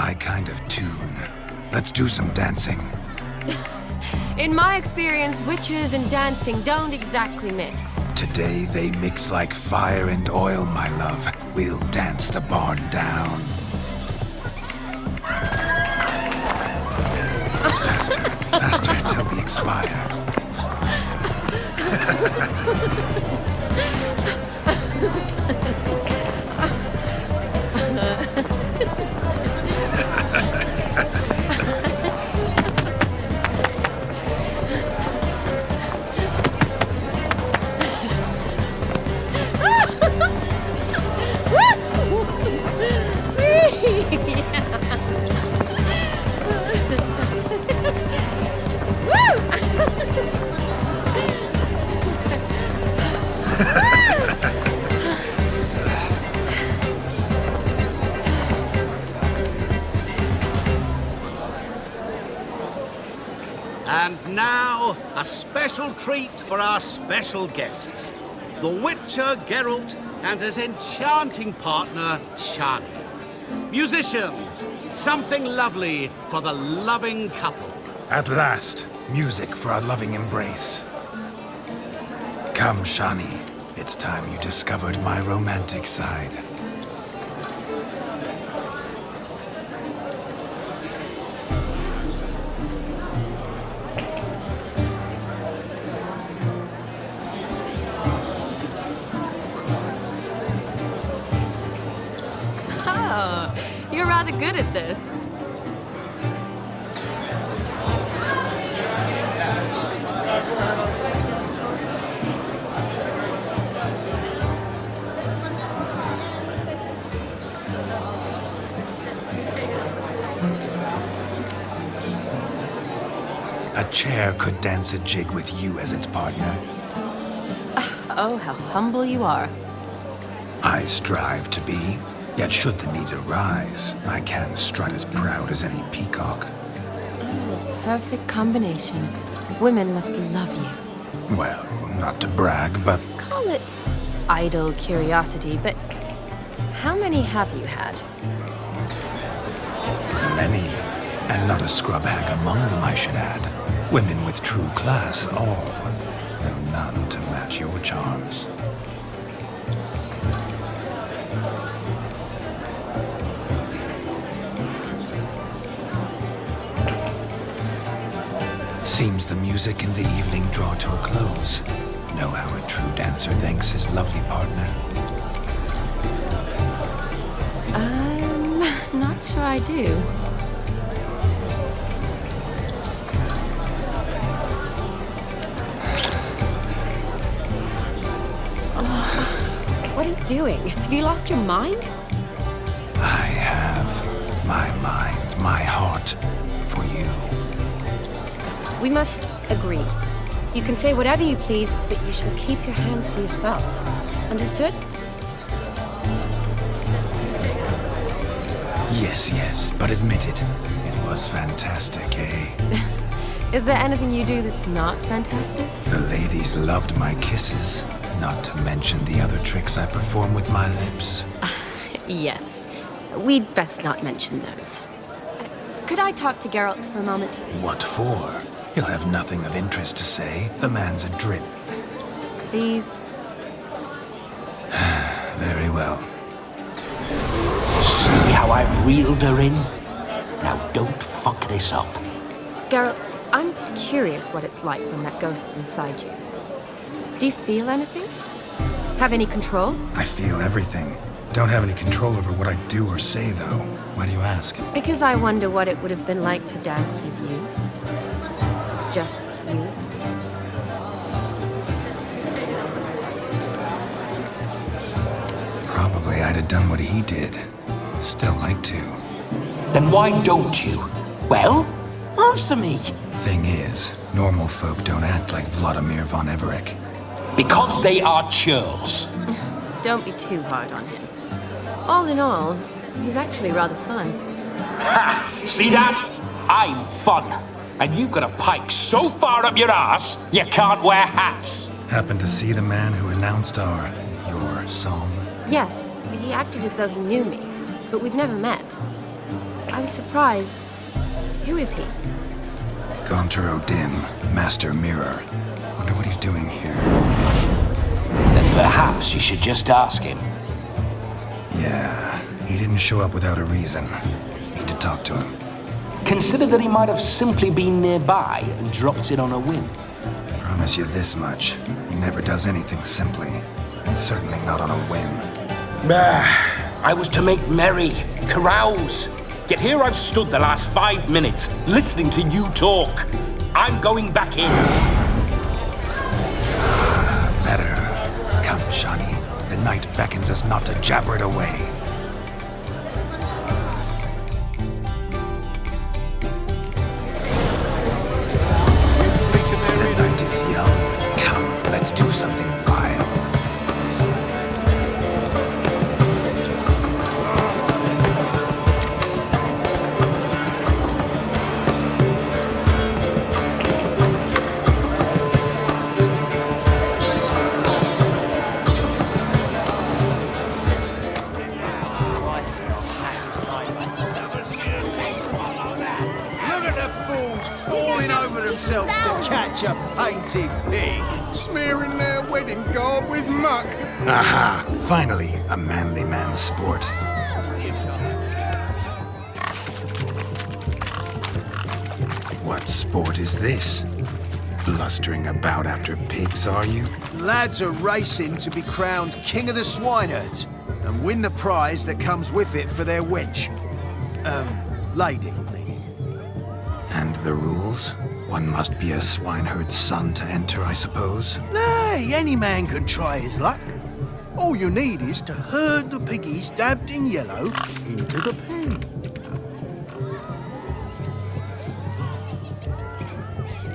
my kind of tune. Let's do some dancing. In my experience, witches and dancing don't exactly mix. Today they mix like fire and oil, my love. We'll dance the barn down. Faster, faster till we expire. And now, a special treat for our special guests. The Witcher, Geralt, and his enchanting partner, Shani. Musicians, something lovely for the loving couple. At last, music for our loving embrace. Come, Shani. It's time you discovered my romantic side. Oh, you're rather good at this. A chair could dance a jig with you as its partner. Oh, how humble you are. I strive to be, yet should the need arise, I can strut as proud as any peacock. Perfect combination. Women must love you. Well, not to brag, but Call it idle curiosity, but how many have you had? many, and not a scrub hag among them, I should add. Women with true class, all, though none to match your charms. Seems the music and the evening draw to a close. Know how a true dancer thanks his lovely partner. I'm not sure I do. What are you doing? Have you lost your mind? I have my mind, my heart for you. We must agree. You can say whatever you please, but you shall keep your hands to yourself. Understood? Yes, yes, but admit it. It was fantastic, eh? Is there anything you do that's not fantastic? The ladies loved my kisses, not to mention the other tricks I perform with my lips. Yes. We'd best not mention those. Could I talk to Geralt for a moment? What for? He'll have nothing of interest to say. The man's a drip. Please? Very well. See how I've reeled her in? Now don't fuck this up. Geralt, I'm curious what it's like when that ghost's inside you. Do you feel anything? Have any control? I feel everything. Don't have any control over what I do or say, though. Why do you ask? Because I wonder what it would have been like to dance with you. Just you. Probably I'd have done what he did. Still like to. Then why don't you? Well, answer me. Thing is, normal folk don't act like Vladimir von Everec. Because they are churls. Don't be too hard on him. All in all, he's actually rather fun. Ha! See that? I'm fun. And you've got a pike so far up your ass, you can't wear hats. Happened to see the man who announced your song? Yes, he acted as though he knew me, but we've never met. I was surprised. Who is he? Gaunter O'Dim, Master Mirror. Wonder what he's doing here. Then perhaps you should just ask him. Yeah, he didn't show up without a reason. Need to talk to him. Consider that he might have simply been nearby and dropped in on a whim. Promise you this much. He never does anything simply. And certainly not on a whim. I was to make merry, carouse. Yet here I've stood the last 5 minutes, listening to you talk. I'm going back in. Better. Come, Shani. The night beckons us not to jabber it away. The night is young. Come, let's do something wild. Themselves to catch a painted pig. Smearing their wedding garb with muck. Aha! Finally, a manly man's sport. What sport is this? Blustering about after pigs, are you? Lads are racing to be crowned king of the swineherds and win the prize that comes with it for their wench. Lady, meaning. And the rules? One must be a swineherd's son to enter, I suppose? Nay, any man can try his luck. All you need is to herd the piggies dabbed in yellow into the pen.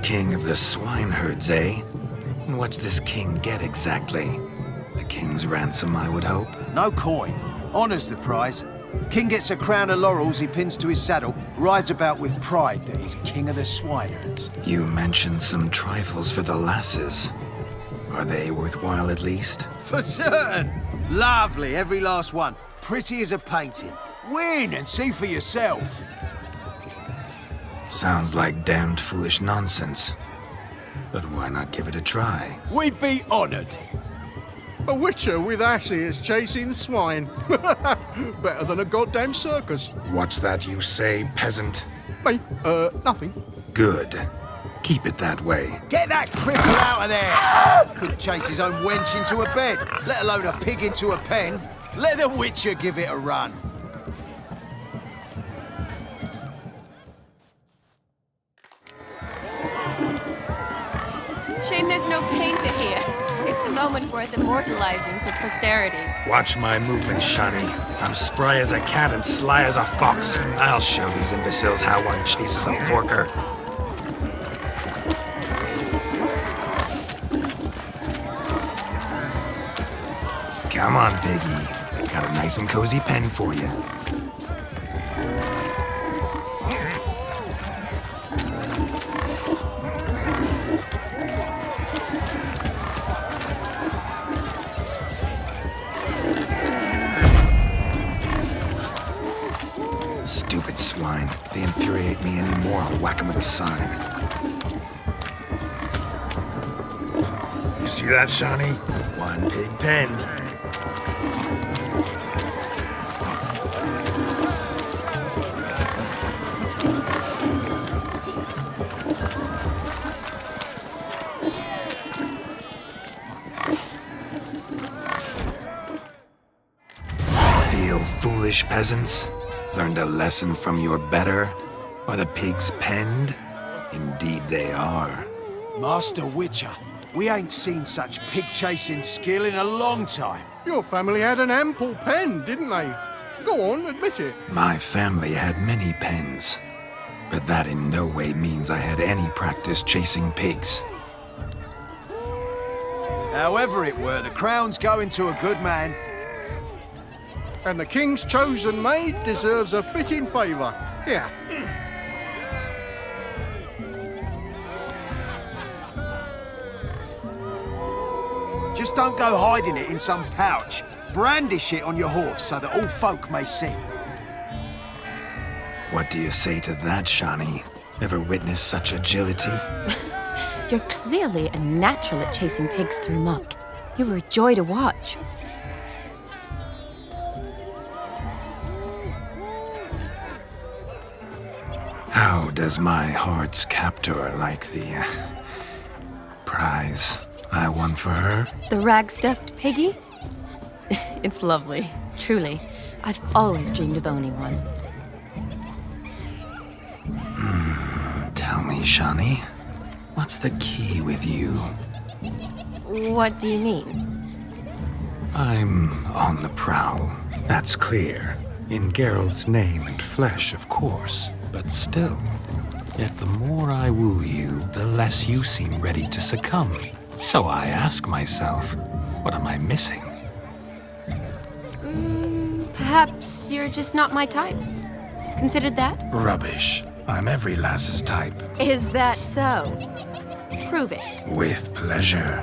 King of the swineherds, eh? And what's this king get exactly? The king's ransom, I would hope. No coin. Honours the prize. King gets a crown of laurels he pins to his saddle, rides about with pride that he's king of the swineherds. You mentioned some trifles for the lasses. Are they worthwhile at least? For certain. Lovely, every last one. Pretty as a painting. Win and see for yourself. Sounds like damned foolish nonsense. But why not give it a try? We'd be honoured. A witcher with asses chasing swine. Better than a goddamn circus. What's that you say, peasant? Me? Nothing. Good. Keep it that way. Get that cripple out of there! Couldn't chase his own wench into a bed, let alone a pig into a pen. Let the Witcher give it a run. Shame there's no painter here. It's a moment worth immortalizing for posterity. Watch my movements, Shani. I'm spry as a cat and sly as a fox. I'll show these imbeciles how one chases a porker. Come on, Piggy. Got a nice and cozy pen for you. Stupid swine. They infuriate me anymore. I'll whack them with a sign. You see that, Shani? One pig penned. Feel foolish, peasants? Learned a lesson from your better? Are the pigs penned? Indeed they are. Master Witcher, we ain't seen such pig-chasing skill in a long time. Your family had an ample pen, didn't they? Go on, admit it. My family had many pens, but that in no way means I had any practice chasing pigs. However it were, the crown's going to a good man. And the king's chosen maid deserves a fitting favour. Here. Just don't go hiding it in some pouch. Brandish it on your horse so that all folk may see. What do you say to that, Shani? Ever witnessed such agility? You're clearly a natural at chasing pigs through muck. You were a joy to watch. How does my heart's captor like the prize I won for her? The rag-stuffed piggy? It's lovely, truly. I've always dreamed of owning one. Tell me, Shani, what's the key with you? What do you mean? I'm on the prowl, that's clear. In Geralt's name and flesh, of course. But still, yet the more I woo you, the less you seem ready to succumb. So I ask myself, what am I missing? Perhaps you're just not my type. Considered that? Rubbish. I'm every lass's type. Is that so? Prove it. With pleasure.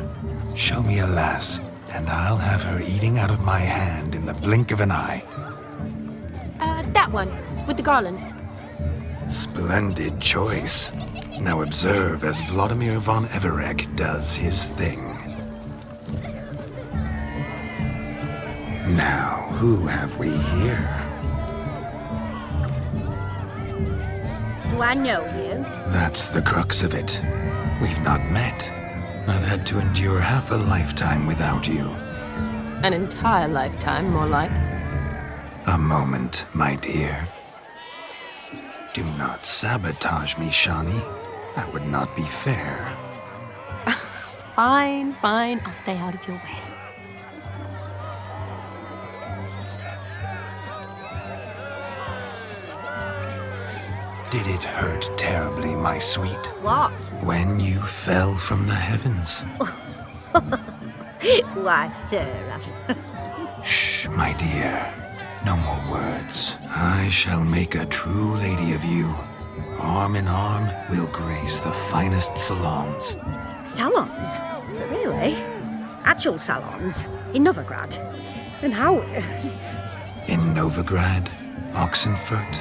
Show me a lass, and I'll have her eating out of my hand in the blink of an eye. That one, with the garland. Splendid choice. Now observe as Vladimir von Everegg does his thing. Now, who have we here? Do I know you? That's the crux of it. We've not met. I've had to endure half a lifetime without you. An entire lifetime, more like. A moment, my dear. Do not sabotage me, Shani. That would not be fair. Fine, fine. I'll stay out of your way. Did it hurt terribly, my sweet? What? When you fell from the heavens? Why, Sarah. Shh, my dear. No more words. I shall make a true lady of you. Arm in arm, we'll grace the finest salons. Salons? Really? Actual salons? In Novigrad? Then how? In Novigrad, Oxenfurt,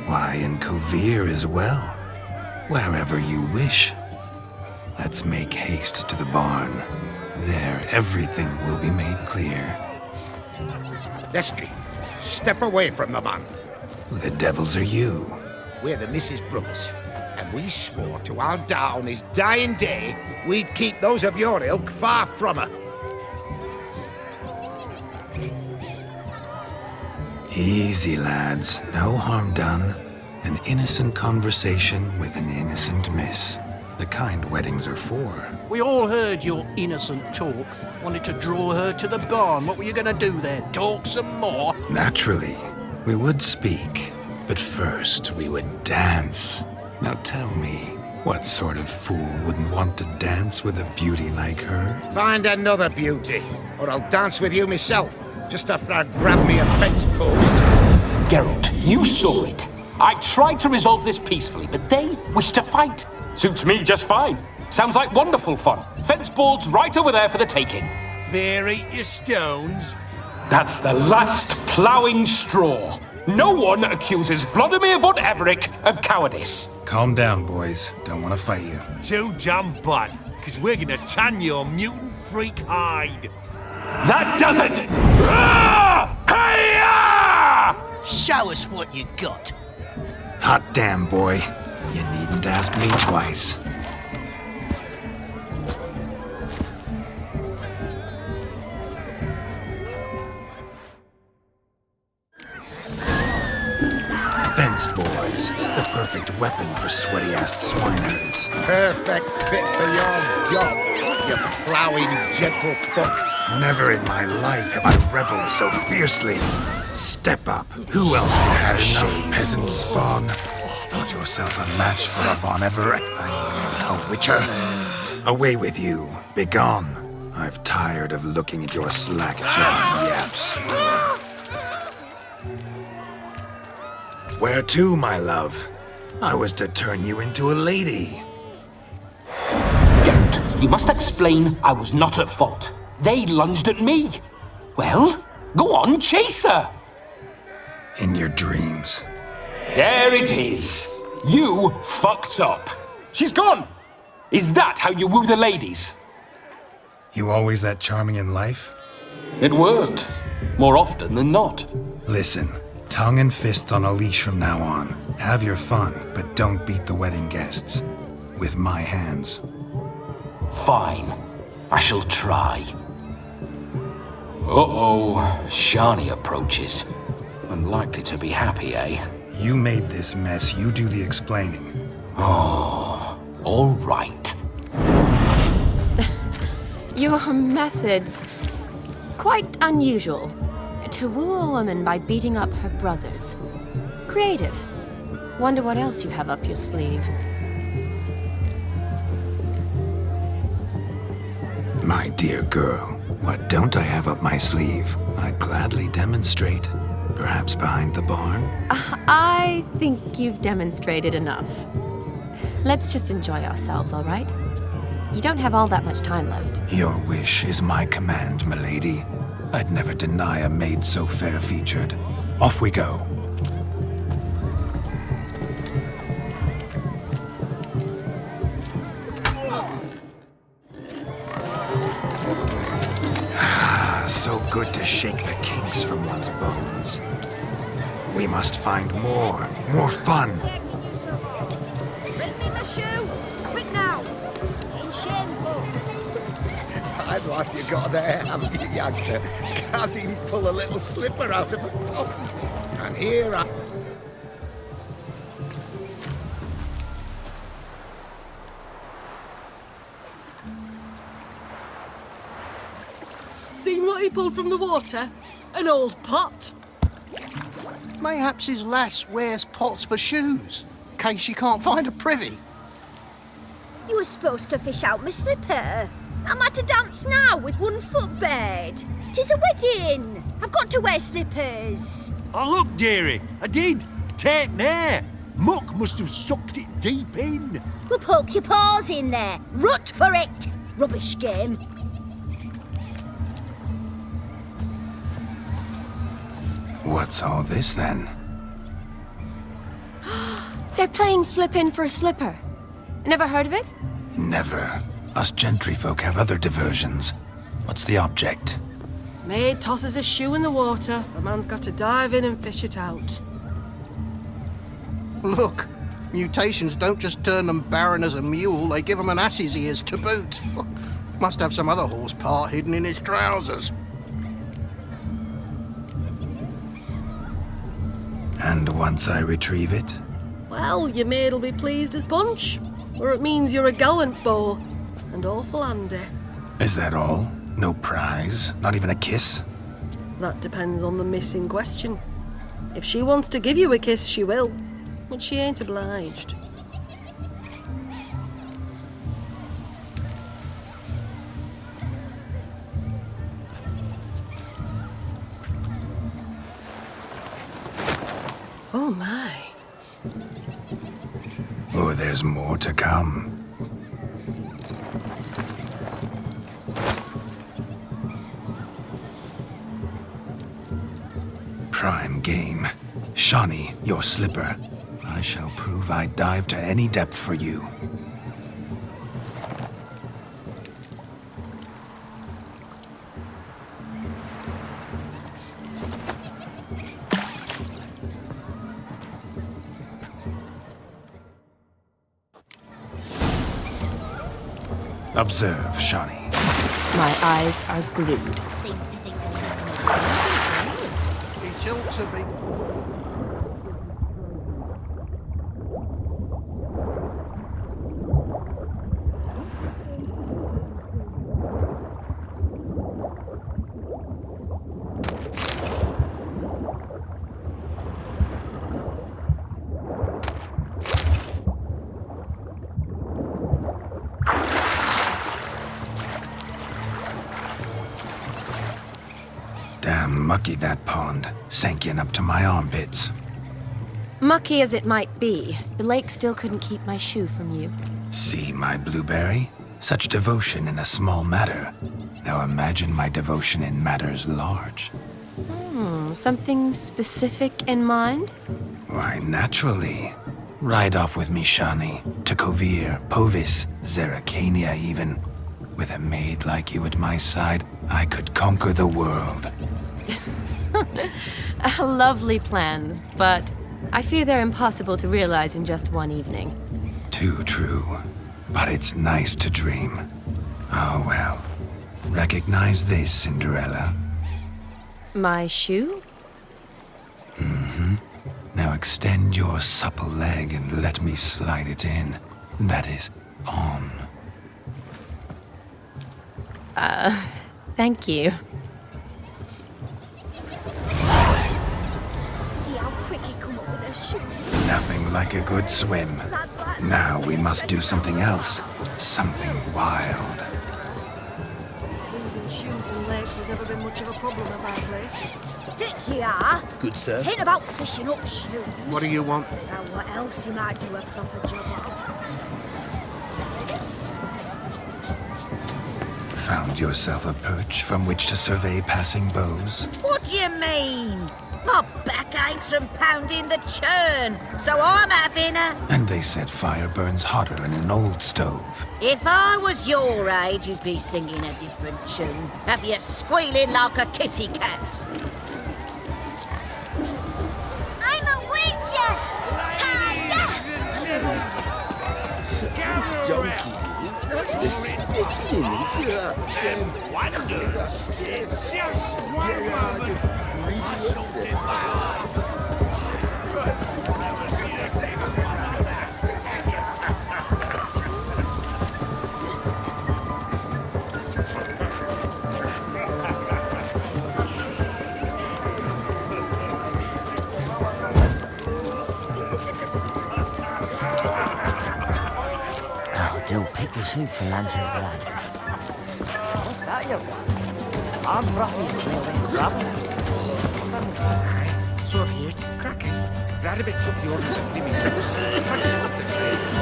why, in Kovir as well. Wherever you wish. Let's make haste to the barn. There, everything will be made clear. Leslie, step away from the man. Who the devils are you? We're the Mrs. Brothers, and we swore to our da on his dying day we'd keep those of your ilk far from her. Easy, lads. No harm done. An innocent conversation with an innocent miss. The kind weddings are for. We all heard your innocent talk. Wanted to draw her to the barn. What were you gonna do there? Talk some more? Naturally, we would speak. But first, we would dance. Now tell me, what sort of fool wouldn't want to dance with a beauty like her? Find another beauty, or I'll dance with you myself, just after I grab me a fence post. Geralt, you saw it. I tried to resolve this peacefully, but they wish to fight. Suits me just fine. Sounds like wonderful fun. Fence boards right over there for the taking. Fair eat your stones. That's the last ploughing straw. No one accuses Vladimir von Everegg of cowardice. Calm down, boys. Don't want to fight you. Too damn bad, because we're gonna tan your mutant freak hide. That does it! Ah! Hi-ya! Show us what you got. Hot damn, boy. You needn't ask me twice. Fence boards. The perfect weapon for sweaty-assed swineherds. Perfect fit for your job, you ploughing gentle fuck. Never in my life have I reveled so fiercely. Step up. Who else has enough peasant spawn? Thought yourself a match for a von Everegg, a witcher? Away with you. Begone. I've tired of looking at your slack-jawed yaps. Where to, my love? I was to turn you into a lady. Geralt, you must explain I was not at fault. They lunged at me. Well, go on, chase her. In your dreams. There it is. You fucked up. She's gone. Is that how you woo the ladies? You always that charming in life? It worked. More often than not. Listen, tongue and fists on a leash from now on. Have your fun, but don't beat the wedding guests. With my hands. Fine. I shall try. Uh-oh. Shani approaches. Unlikely to be happy, eh? You made this mess, you do the explaining. Oh, all right. Your methods... quite unusual. To woo a woman by beating up her brothers. Creative. Wonder what else you have up your sleeve. My dear girl, what don't I have up my sleeve? I'd gladly demonstrate. Perhaps behind the barn? I think you've demonstrated enough. Let's just enjoy ourselves, all right? You don't have all that much time left. Your wish is my command, milady. I'd never deny a maid so fair-featured. Off we go. So good to shake the kinks from one's bones. We must find more fun. Rip me my shoe! Quick now! It's shameful. I'd like you got there, haven't you, youngster? Can't even pull a little slipper out of a pond. And here I... Seen what he pulled from the water? An old pot. Mayhaps his lass wears pots for shoes, in case she can't find a privy. You were supposed to fish out my slipper. I'm at a dance now with one foot bared. 'Tis a wedding. I've got to wear slippers. Oh, look, dearie, I did. Take there. Muck must have sucked it deep in. Well, poke your paws in there. Rut for it. Rubbish game. What's all this, then? They're playing slip in for a slipper. Never heard of it? Never. Us gentry folk have other diversions. What's the object? Maid tosses a shoe in the water. A man's got to dive in and fish it out. Look, mutations don't just turn them barren as a mule, they give them an ass's ears to boot. Must have some other horse part hidden in his trousers. And once I retrieve it? Well, your maid'll be pleased as punch. Or it means you're a gallant beau. And awful handy. Is that all? No prize? Not even a kiss? That depends on the miss in question. If she wants to give you a kiss, she will. But she ain't obliged. Oh my. Oh, there's more to come. Prime game. Shani, your slipper. I shall prove I dive to any depth for you. Observe, Shani. My eyes are glued. Seems to think there's something. He tilts a bit. Damn mucky, that pond. Sank in up to my armpits. Mucky as it might be, the lake still couldn't keep my shoe from you. See, my blueberry? Such devotion in a small matter. Now imagine my devotion in matters large. Something specific in mind? Why, naturally. Ride off with me, Shani. To Kovir, Povis, Zeracania even. With a maid like you at my side, I could conquer the world. Lovely plans, but I fear they're impossible to realize in just one evening. Too true. But it's nice to dream. Oh well. Recognize this, Cinderella? My shoe? Mm-hmm. Now extend your supple leg and let me slide it in. That is, on. Thank you. See how quick he come up with a shoe. Nothing like a good swim. Now we must do something else. Something wild. Losing shoes and legs has ever been much of a problem at my place. Thick you are. Good, sir. It ain't about fishing up shoes. What do you want? Now what else he might do a proper job of. Found yourself a perch from which to survey passing bows? What do you mean? My back aches from pounding the churn, so I'm having a... And they said fire burns hotter in an old stove. If I was your age, you'd be singing a different tune. Have you squealing like a kitty cat? I'm a witcher! Donkey is. That's the spitting, isn't it? Wonders! It's just one woman. I shall devour. I'll do pickle soup for luncheon today. What's that you want? I'm Ruffy, really travellers. So I've heard crackers. Radovid took the order of flaming books. Up the trades.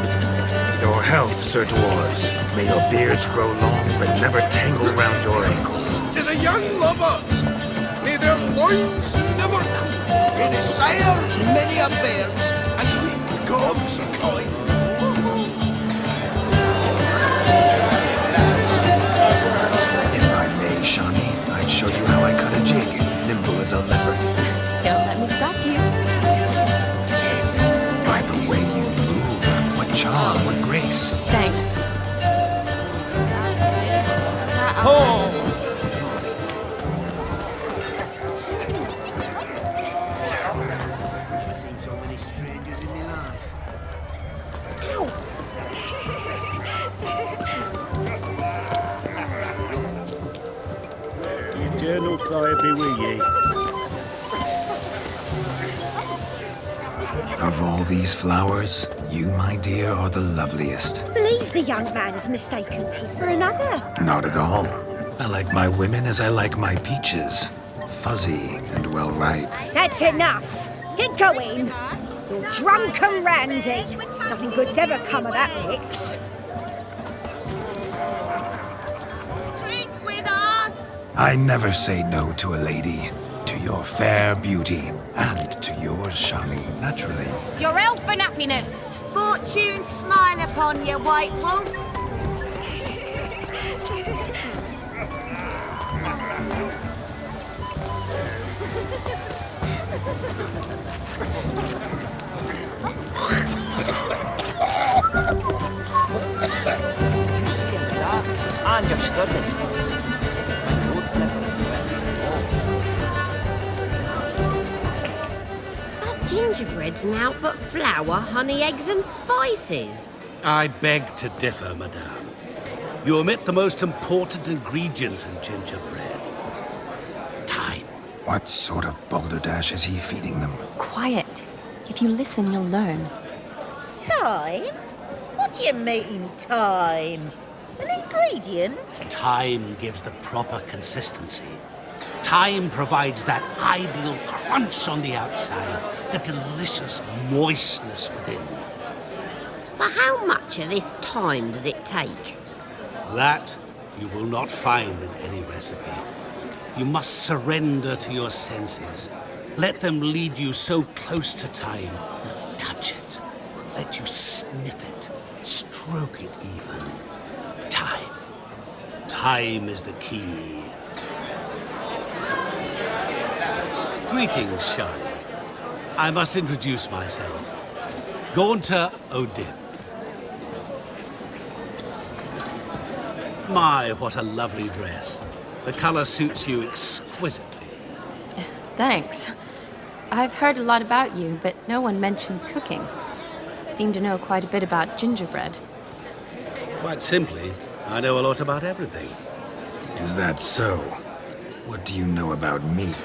Your health, Sir Dwarves. May your beards grow long, but never tangle round your ankles. To the young lovers, may their loins never cool. May they sire many a bairn, and reap God's kind. If I may, Shani, I'd show you how I cut a jig, nimble as a leopard. Don't let me stop you. By the way you move, what charm, what grace. Thanks. I've seen so many strangers in my life. The eternal fire be with ye. Of all these flowers, you, my dear, are the loveliest. Believe the young man's mistaken me for another. Not at all. I like my women as I like my peaches. Fuzzy and well ripe. That's enough. Get going. You're drunken randy. Nothing good's ever come of that mix. Drink with us! I never say no to a lady. To your fair beauty, and to yours, Shani, naturally. Your elfin happiness! Fortune smile upon you, white wolf! You see in the dark, and you're studying. The road sniffer if you went to the Gingerbread's now but flour, honey, eggs and spices. I beg to differ, madame. You omit the most important ingredient in gingerbread. Time. What sort of balderdash is he feeding them? Quiet. If you listen, you'll learn. Time? What do you mean, time? An ingredient? Time gives the proper consistency. Time provides that ideal crunch on the outside, the delicious moistness within. So how much of this time does it take? That you will not find in any recipe. You must surrender to your senses. Let them lead you so close to time, you touch it. Let you sniff it, stroke it even. Time. Time is the key. Greetings, Shani. I must introduce myself. Gaunter Odin. My, what a lovely dress. The color suits you exquisitely. Thanks. I've heard a lot about you, but no one mentioned cooking. Seem to know quite a bit about gingerbread. Quite simply, I know a lot about everything. Is that so? What do you know about me?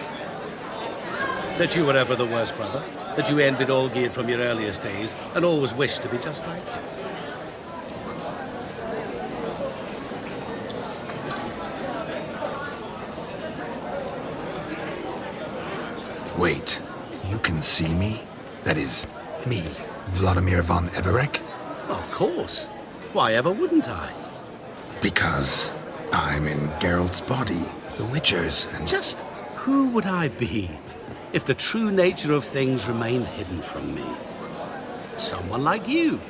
That you were ever the worst brother, that you envied Olgierd from your earliest days, and always wished to be just like him. Wait, you can see me? That is, me, Vladimir von Everec? Of course. Why ever wouldn't I? Because I'm in Geralt's body, the Witcher's, and... Just who would I be if the true nature of things remained hidden from me? Someone like you,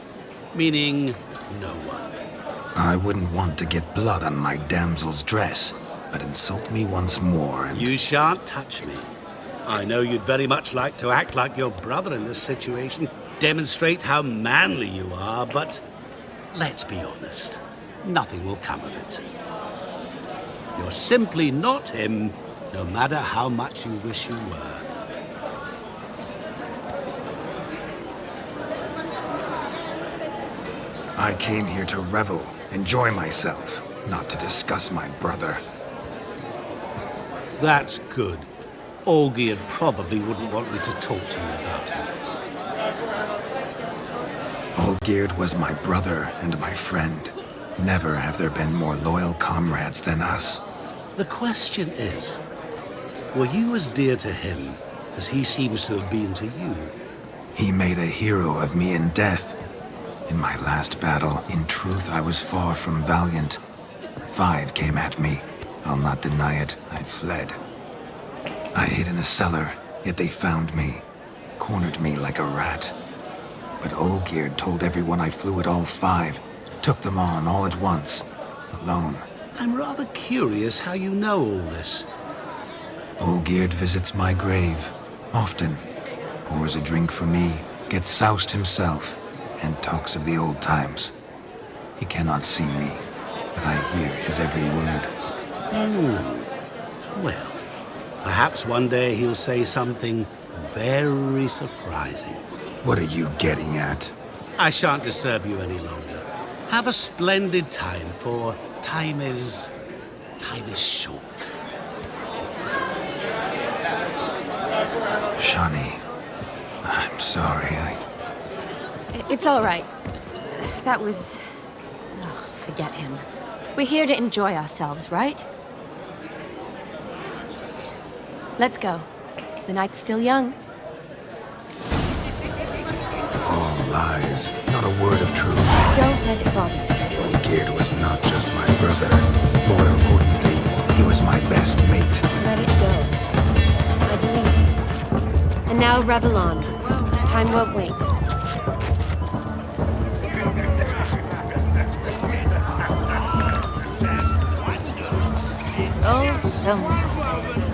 meaning no one. I wouldn't want to get blood on my damsel's dress, but insult me once more and... You shan't touch me. I know you'd very much like to act like your brother in this situation, demonstrate how manly you are, but let's be honest, nothing will come of it. You're simply not him, no matter how much you wish you were. I came here to revel, enjoy myself, not to discuss my brother. That's good. Olgierd probably wouldn't want me to talk to you about him. Olgierd was my brother and my friend. Never have there been more loyal comrades than us. The question is, were you as dear to him as he seems to have been to you? He made a hero of me in death. In my last battle, in truth, I was far from valiant. 5 came at me. I'll not deny it, I fled. I hid in a cellar, yet they found me, cornered me like a rat. But Olgierd told everyone I flew at all 5, took them on all at once, alone. I'm rather curious how you know all this. Olgierd visits my grave, often, pours a drink for me, gets soused himself, and talks of the old times. He cannot see me, but I hear his every word. Well, perhaps one day he'll say something very surprising. What are you getting at? I shan't disturb you any longer. Have a splendid time, for time is short. Shani, I'm sorry, It's all right. That was... Oh, forget him. We're here to enjoy ourselves, right? Let's go. The night's still young. All lies, not a word of truth. Don't let it bother you. Olgierd was not just my brother. More importantly, he was my best mate. Let it go. I believe you. And now revel on. Time won't wait. Oh, so much today.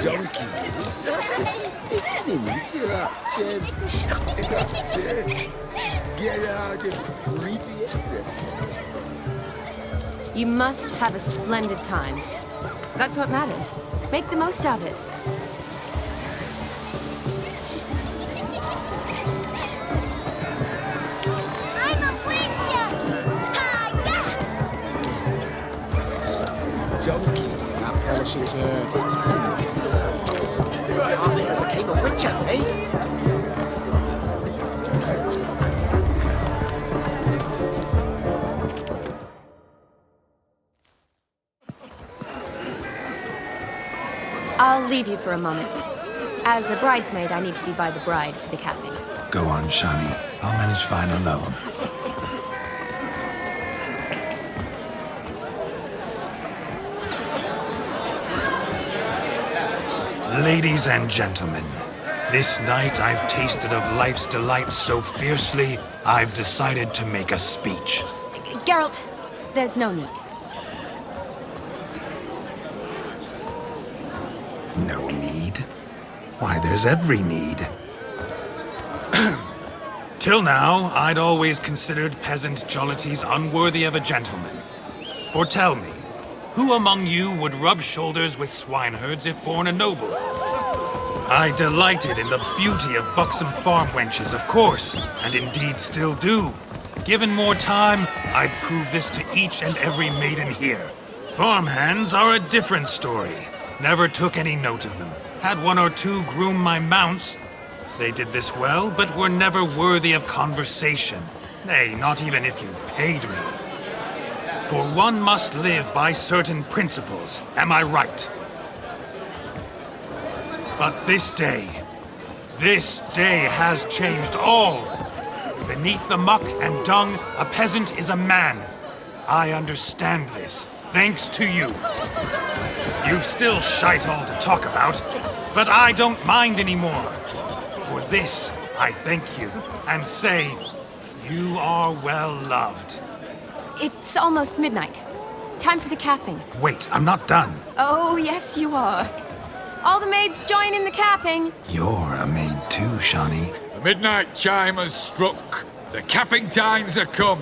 Donkey, that's the spitting into that geraltofrivia. You must have a splendid time. That's what matters. Make the most of it. I'm a witcher! Donkey, That's became a witcher, eh? I'll leave you for a moment. As a bridesmaid, I need to be by the bride for the capping. Go on, Shani. I'll manage fine alone. Ladies and gentlemen, this night I've tasted of life's delights so fiercely, I've decided to make a speech. Geralt, there's no need. No need? Why, there's every need. Till now, I'd always considered peasant jollities unworthy of a gentleman. For tell me, who among you would rub shoulders with swineherds if born a noble? I delighted in the beauty of buxom farm wenches, of course, and indeed still do. Given more time, I'd prove this to each and every maiden here. Farmhands are a different story. Never took any note of them. Had one or two groom my mounts. They did this well, but were never worthy of conversation. Nay, not even if you paid me. For one must live by certain principles, am I right? But this day has changed all. Beneath the muck and dung, a peasant is a man. I understand this, thanks to you. You've still shite all to talk about, but I don't mind anymore. For this, I thank you, and say, you are well loved. It's almost midnight. Time for the capping. Wait, I'm not done. Oh, yes, you are. All the maids join in the capping. You're a maid too, Shawnee. The midnight chime has struck. The capping times are come.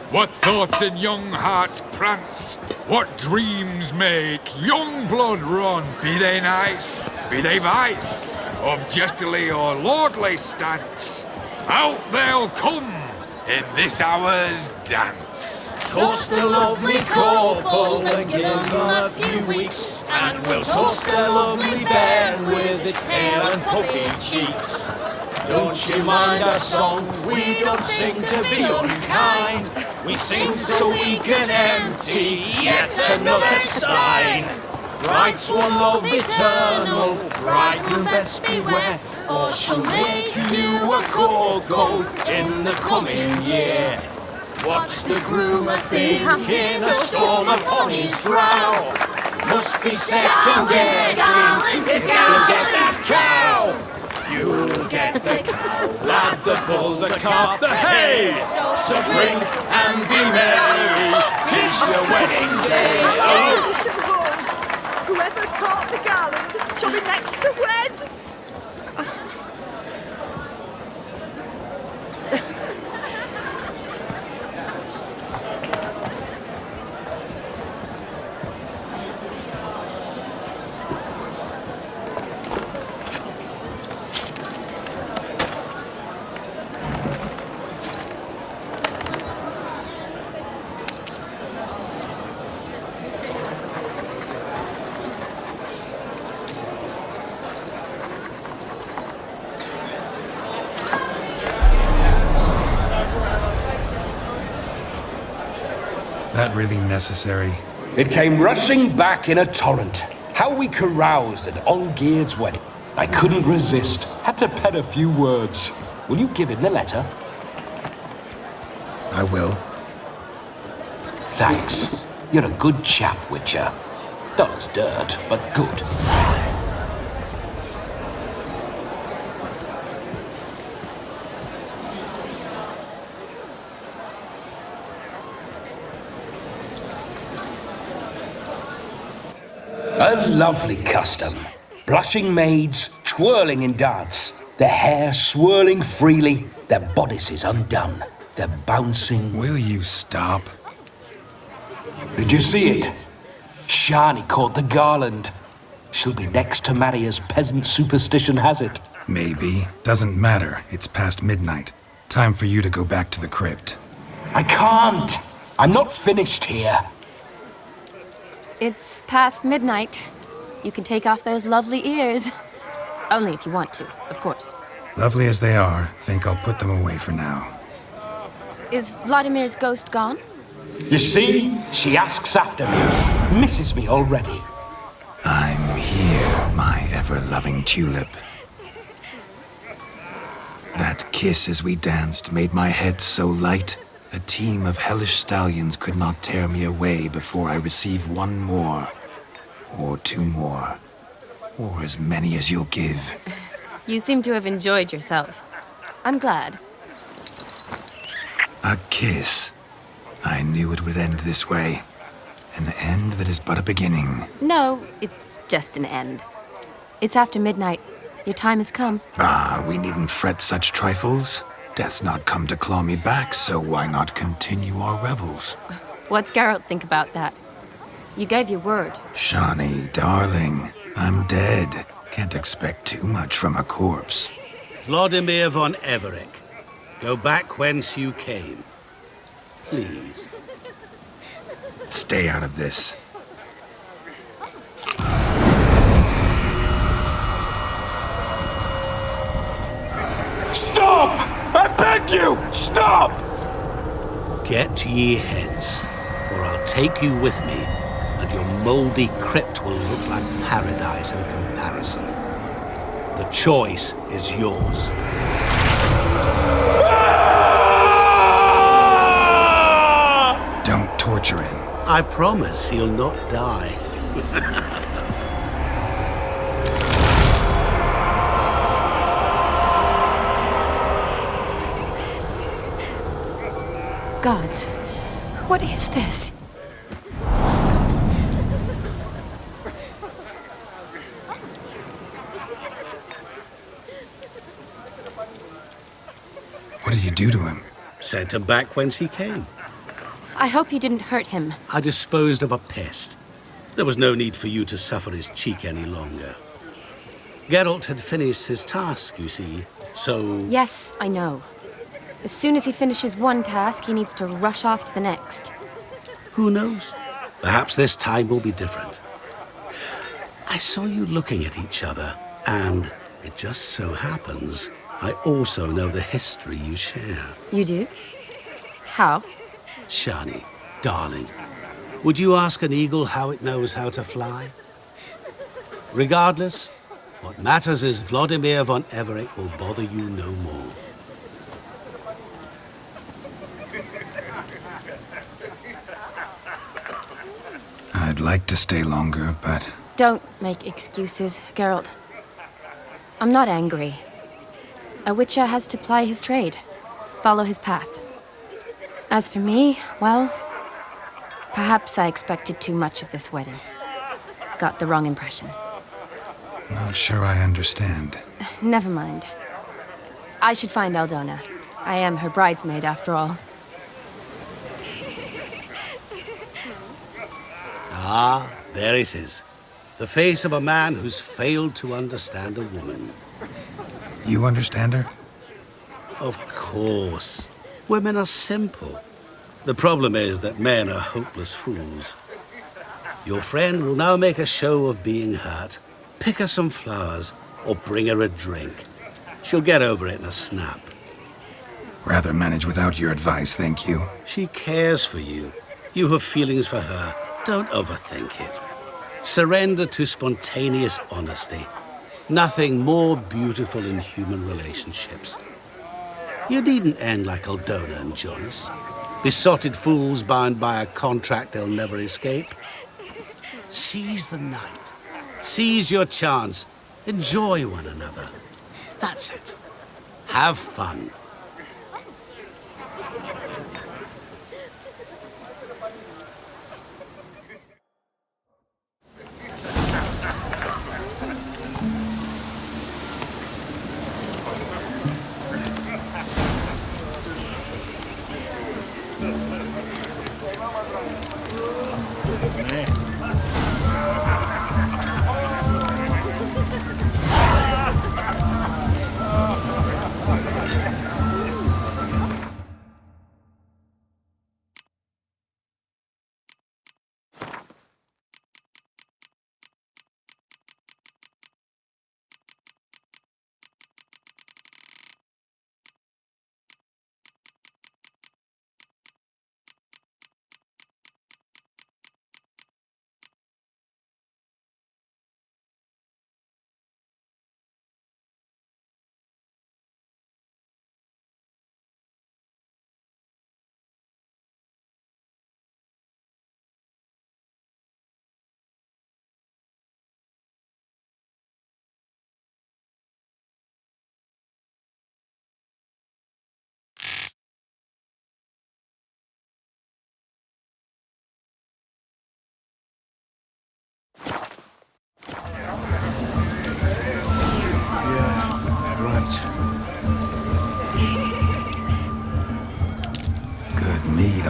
What thoughts in young hearts prance? What dreams make young blood run? Be they nice, be they vice, of jestily or lordly stance, out they'll come in this hour's dance. Toast the lovely couple and give them a few weeks, and we'll toast the lovely bed with its pale and puffy cheeks. Don't you mind our song? We don't sing to be unkind. We sing so we can empty yet another stein. Bride's one love eternal, bridegroom best beware, or she'll make you a cold gold in the coming year. What's the groom a thinking? A storm upon his brow. Must be second guessing if you'll get that cow. You'll get the cow, lad, the bull, the calf, the hay. So drink and be merry, 'tis your wedding day. Whoever caught the garland shall be next to wed. That really necessary? It came rushing back in a torrent. How we caroused at Olgierd's wedding. I couldn't resist. Had to pen a few words. Will you give him the letter? I will. Thanks. You're a good chap, Witcher. Dull as dirt, but good. A lovely custom. Blushing maids, twirling in dance, their hair swirling freely, their bodices undone, their bouncing... Will you stop? Did you see it? Shani caught the garland. She'll be next to marry as peasant superstition has it. Maybe. Doesn't matter. It's past midnight. Time for you to go back to the crypt. I can't. I'm not finished here. It's past midnight. You can take off those lovely ears. Only if you want to, of course. Lovely as they are, think I'll put them away for now. Is Vladimir's ghost gone? You see? She asks after me. Misses me already. I'm here, my ever-loving tulip. That kiss as we danced made my head so light. A team of hellish stallions could not tear me away before I receive one more, or two more. or as many as you'll give. You seem to have enjoyed yourself. I'm glad. A kiss. I knew it would end this way. An end that is but a beginning. No, it's just an end. It's after midnight. Your time has come. Ah, we needn't fret such trifles. Death's not come to claw me back, so why not continue our revels? What's Geralt think about that? You gave your word. Shawnee, darling, I'm dead. Can't expect too much from a corpse. Vladimir von Everec, go back whence you came. Please. Stay out of this. Stop! I beg you! Stop! Get ye hence, or I'll take you with me, and your mouldy crypt will look like paradise in comparison. The choice is yours. Don't torture him. I promise he'll not die. Gods, what is this? What did you do to him? Sent him back whence he came. I hope you didn't hurt him. I disposed of a pest. There was no need for you to suffer his cheek any longer. Geralt had finished his task, you see, so... Yes, I know. As soon as he finishes one task, he needs to rush off to the next. Who knows? Perhaps this time will be different. I saw you looking at each other, and it just so happens I also know the history you share. You do? How? Shani, darling, would you ask an eagle how it knows how to fly? Regardless, what matters is Vladimir von Everec will bother you no more. I'd like to stay longer, but... Don't make excuses, Geralt. I'm not angry. A witcher has to ply his trade, follow his path. As for me, well, perhaps I expected too much of this wedding. Got the wrong impression. Not sure I understand. Never mind. I should find Aldona. I am her bridesmaid, after all. Ah, there it is. The face of a man who's failed to understand a woman. You understand her? Of course. Women are simple. The problem is that men are hopeless fools. Your friend will now make a show of being hurt. Pick her some flowers, or bring her a drink. She'll get over it in a snap. Rather manage without your advice, thank you. She cares for you. You have feelings for her. Don't overthink it. Surrender to spontaneous honesty. Nothing more beautiful in human relationships. You needn't end like Aldona and Jonas. Besotted fools bound by a contract they'll never escape. Seize the night. Seize your chance. Enjoy one another. That's it. Have fun.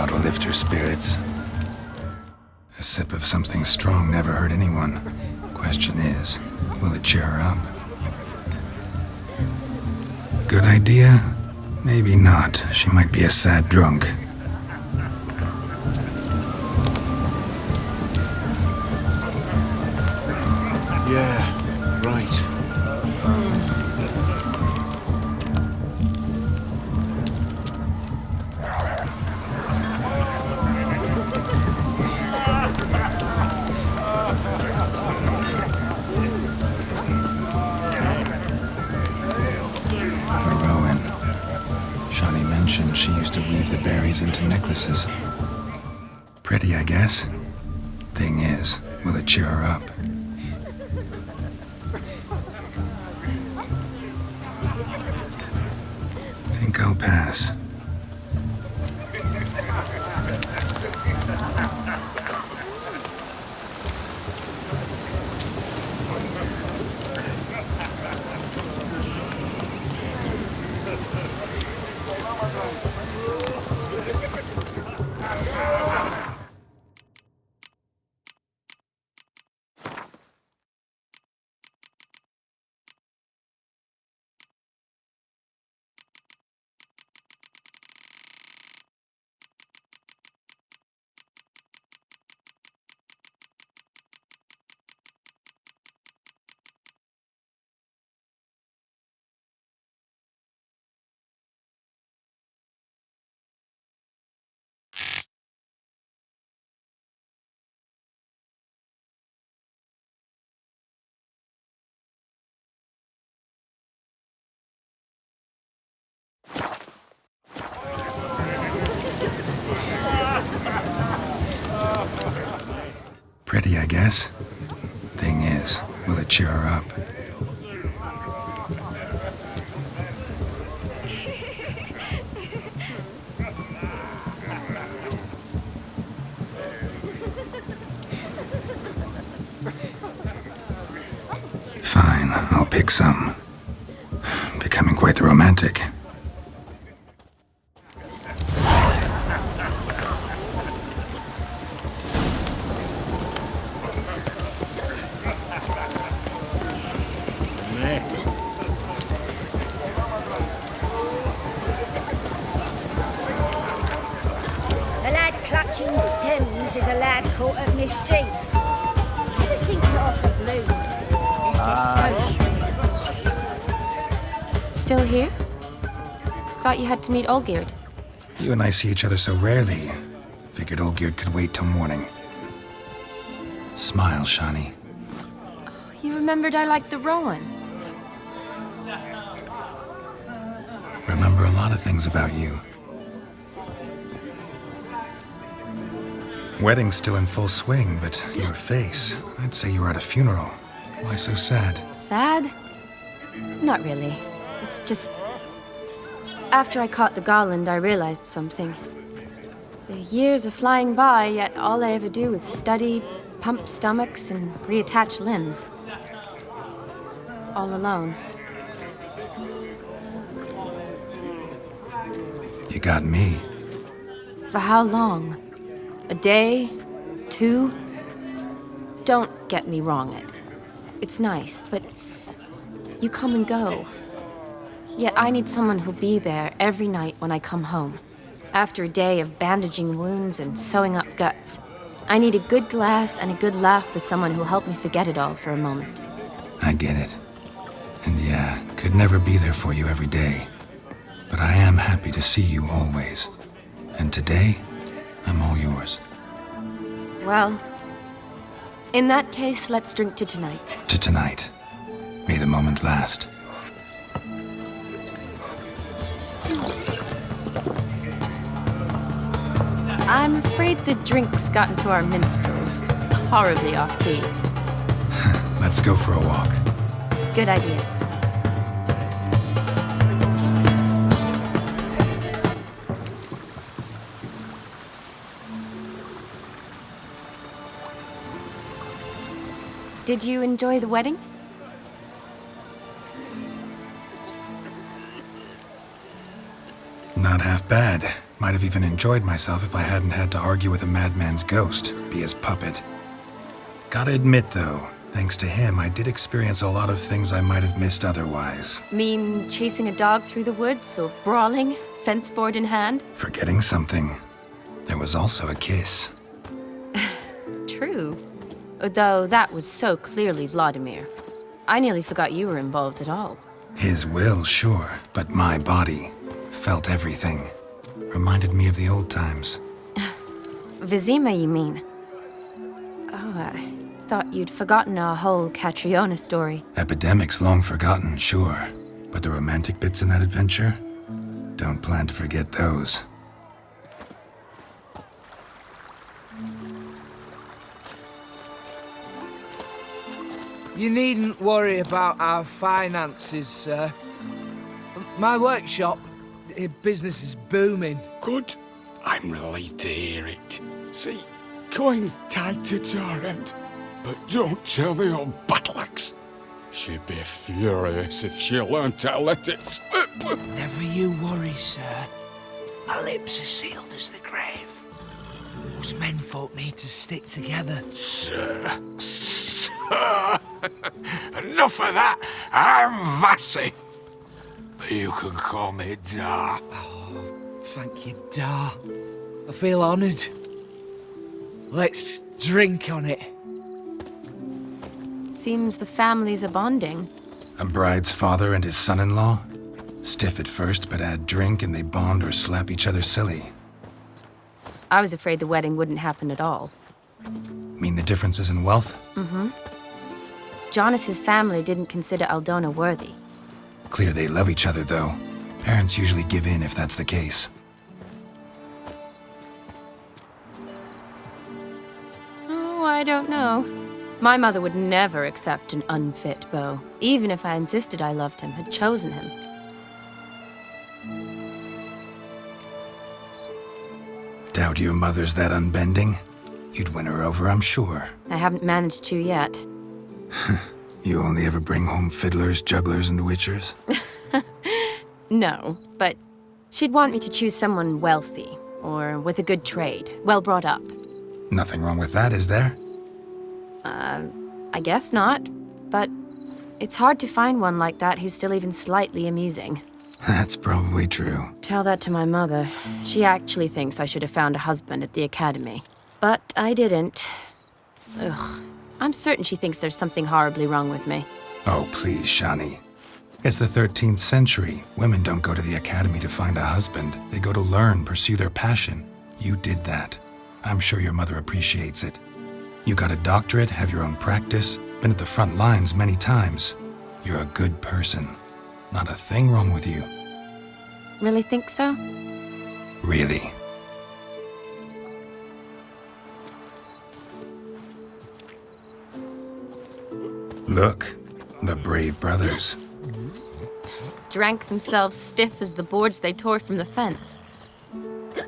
ought to lift her spirits. A sip of something strong never hurt anyone. Question is, will it cheer her up? Good idea? Maybe not. She might be a sad drunk. Yeah, right. She used to weave the berries into necklaces. Pretty, I guess. Thing is, will it cheer her up? Think I'll pass. Pretty, I guess. Thing is, will it cheer her up? Fine, I'll pick some. Becoming quite the romantic. Clutching stems is a lad caught at mischief. Never think to offer blooms, lest they Still here? Thought you had to meet Olgierd. You and I see each other so rarely. Figured Olgierd could wait till morning. Smile, Shani. You remembered I liked the Rowan. Remember a lot of things about you. Wedding's still in full swing, but your face, I'd say you were at a funeral. Why so sad? Sad? Not really. It's just... After I caught the garland, I realized something. The years are flying by, yet all I ever do is study, pump stomachs, and reattach limbs. All alone. You got me. For how long? A day? 2? Don't get me wrong, it's nice, but you come and go. Yet I need someone who'll be there every night when I come home. After a day of bandaging wounds and sewing up guts, I need a good glass and a good laugh with someone who'll help me forget it all for a moment. I get it. And yeah, could never be there for you every day. But I am happy to see you always. And today, I'm all yours. Well, in that case, let's drink to tonight. To tonight. May the moment last. I'm afraid the drink's gotten to our minstrels. Horribly off-key. Let's go for a walk. Good idea. Did you enjoy the wedding? Not half bad. Might have even enjoyed myself if I hadn't had to argue with a madman's ghost, be his puppet. Gotta admit, though, thanks to him, I did experience a lot of things I might have missed otherwise. Mean chasing a dog through the woods, or brawling, fence board in hand? Forgetting something. There was also a kiss. True. Though that was so clearly Vladimir. I nearly forgot you were involved at all. His will, sure, but my body felt everything. Reminded me of the old times. Vesemir, you mean? Oh, I thought you'd forgotten our whole Catriona story. Epidemics long forgotten, sure. But the romantic bits in that adventure? Don't plan to forget those. You needn't worry about our finances, sir. My workshop, business is booming. Good. I'm relieved to hear it. See, coin's tied to Torrent. But don't tell the old battleaxe. She'd be furious if she learned to let it slip. Never you worry, sir. My lips are sealed as the grave. Us menfolk need to stick together. Sir. Enough of that. I'm Vassy. But you can call me Dar. Oh, thank you, Dar. I feel honoured. Let's drink on it. Seems the families are bonding. A bride's father and his son-in-law? Stiff at first, but add drink and they bond or slap each other silly. I was afraid the wedding wouldn't happen at all. Mean the differences in wealth? Mm-hmm. Jonas's family didn't consider Aldona worthy. Clear they love each other, though. Parents usually give in if that's the case. Oh, I don't know. My mother would never accept an unfit beau, even if I insisted I loved him, had chosen him. Doubt your mother's that unbending? You'd win her over, I'm sure. I haven't managed to yet. You only ever bring home fiddlers, jugglers, and witchers? No, but she'd want me to choose someone wealthy, or with a good trade, well brought up. Nothing wrong with that, is there? I guess not, but it's hard to find one like that who's still even slightly amusing. That's probably true. Tell that to my mother. She actually thinks I should have found a husband at the academy. But I didn't. Ugh. I'm certain she thinks there's something horribly wrong with me. Oh, please, Shani. It's the 13th century. Women don't go to the academy to find a husband. They go to learn, pursue their passion. You did that. I'm sure your mother appreciates it. You got a doctorate, have your own practice, been at the front lines many times. You're a good person. Not a thing wrong with you. Really think so? Really. Look, the brave brothers. Drank themselves stiff as the boards they tore from the fence.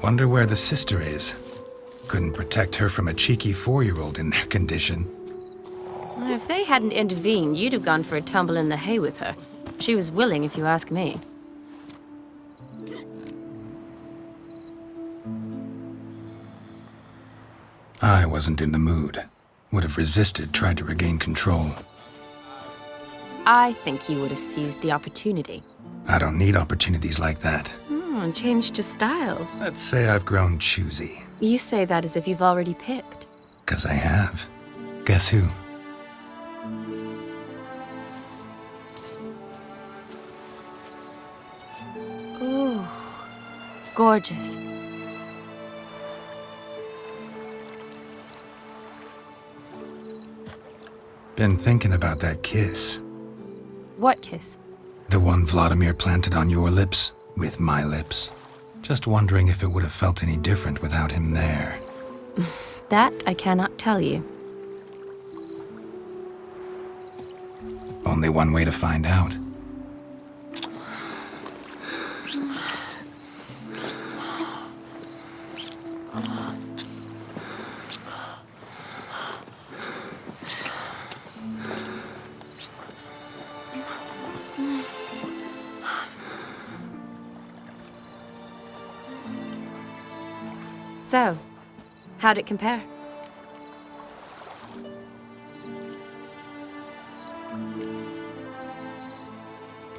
Wonder where the sister is. Couldn't protect her from a cheeky 4-year-old in their condition. If they hadn't intervened, you'd have gone for a tumble in the hay with her. She was willing, if you ask me. I wasn't in the mood. Would have resisted, tried to regain control. I think you would have seized the opportunity. I don't need opportunities like that. Changed your style. Let's say I've grown choosy. You say that as if you've already picked. 'Cause I have. Guess who? Ooh, gorgeous. Been thinking about that kiss. What kiss? The one Vladimir planted on your lips, with my lips. Just wondering if it would have felt any different without him there. That I cannot tell you. Only one way to find out. So, how'd it compare?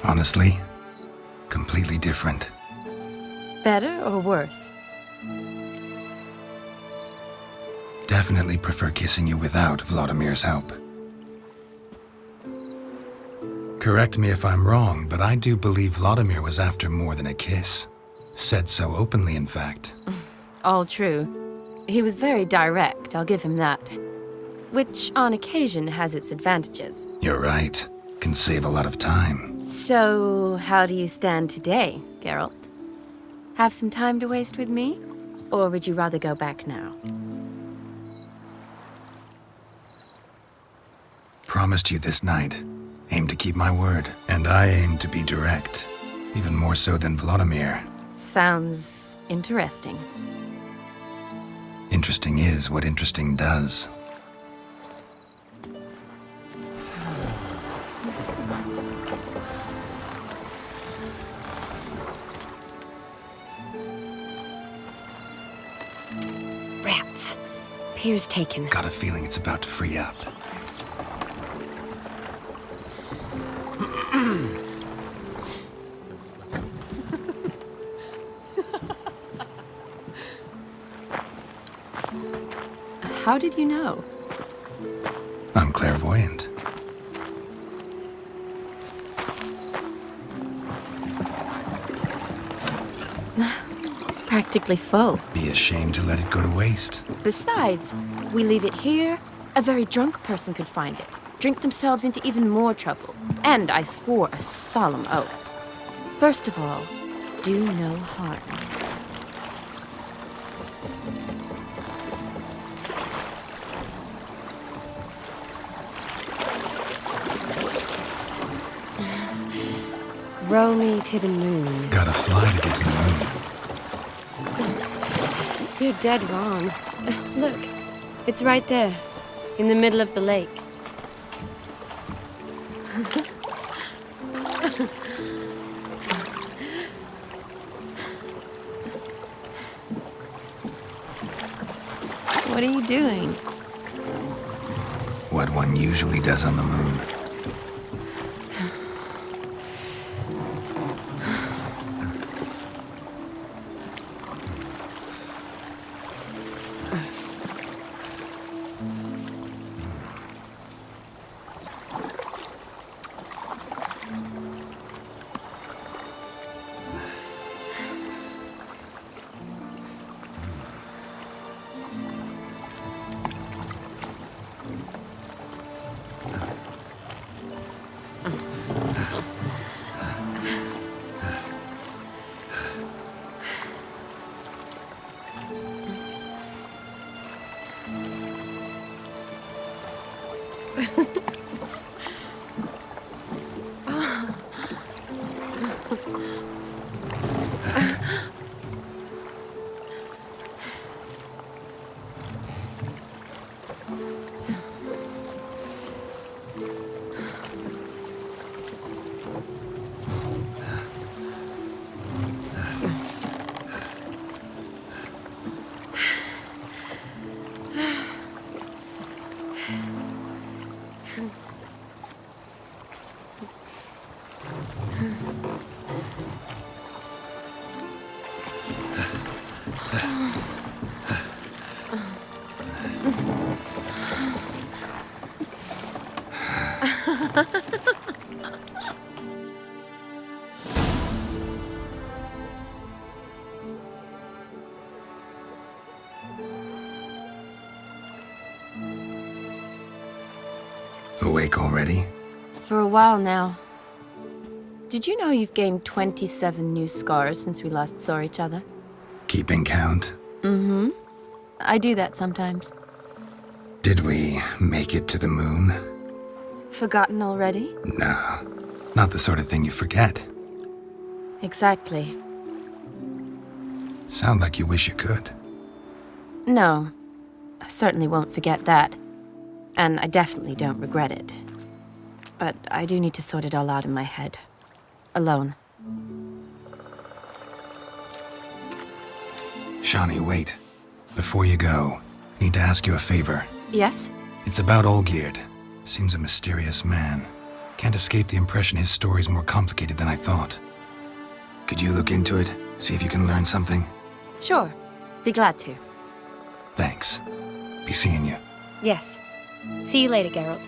Honestly, completely different. Better or worse? Definitely prefer kissing you without Vladimir's help. Correct me if I'm wrong, but I do believe Vladimir was after more than a kiss. Said so openly, in fact. All true. He was very direct, I'll give him that. Which, on occasion, has its advantages. You're right. Can save a lot of time. So, how do you stand today, Geralt? Have some time to waste with me? Or would you rather go back now? Promised you this night. Aim to keep my word. And I aim to be direct. Even more so than Vladimir. Sounds interesting. Interesting is what interesting does. Rats. Pier's taken. Got a feeling it's about to free up. How did you know? I'm clairvoyant. Practically full. Be ashamed to let it go to waste. Besides, we leave it here, a very drunk person could find it, drink themselves into even more trouble. And I swore a solemn oath. First of all, do no harm. Row me to the moon. Gotta fly to get to the moon. You're dead wrong. Look, it's right there, in the middle of the lake. What are you doing? What one usually does on the moon. Awake already? For a while now. Did you know you've gained 27 new scars since we last saw each other? Keeping count? Mm-hmm. I do that sometimes. Did we make it to the moon? Forgotten already? No, not the sort of thing you forget. Exactly. Sound like you wish you could. No, I certainly won't forget that. And I definitely don't regret it. But I do need to sort it all out in my head. Alone. Shani, wait. Before you go, need to ask you a favor. Yes? It's about Olgierd. Seems a mysterious man. Can't escape the impression his story's more complicated than I thought. Could you look into it? See if you can learn something? Sure. Be glad to. Thanks. Be seeing you. Yes. See you later, Geralt.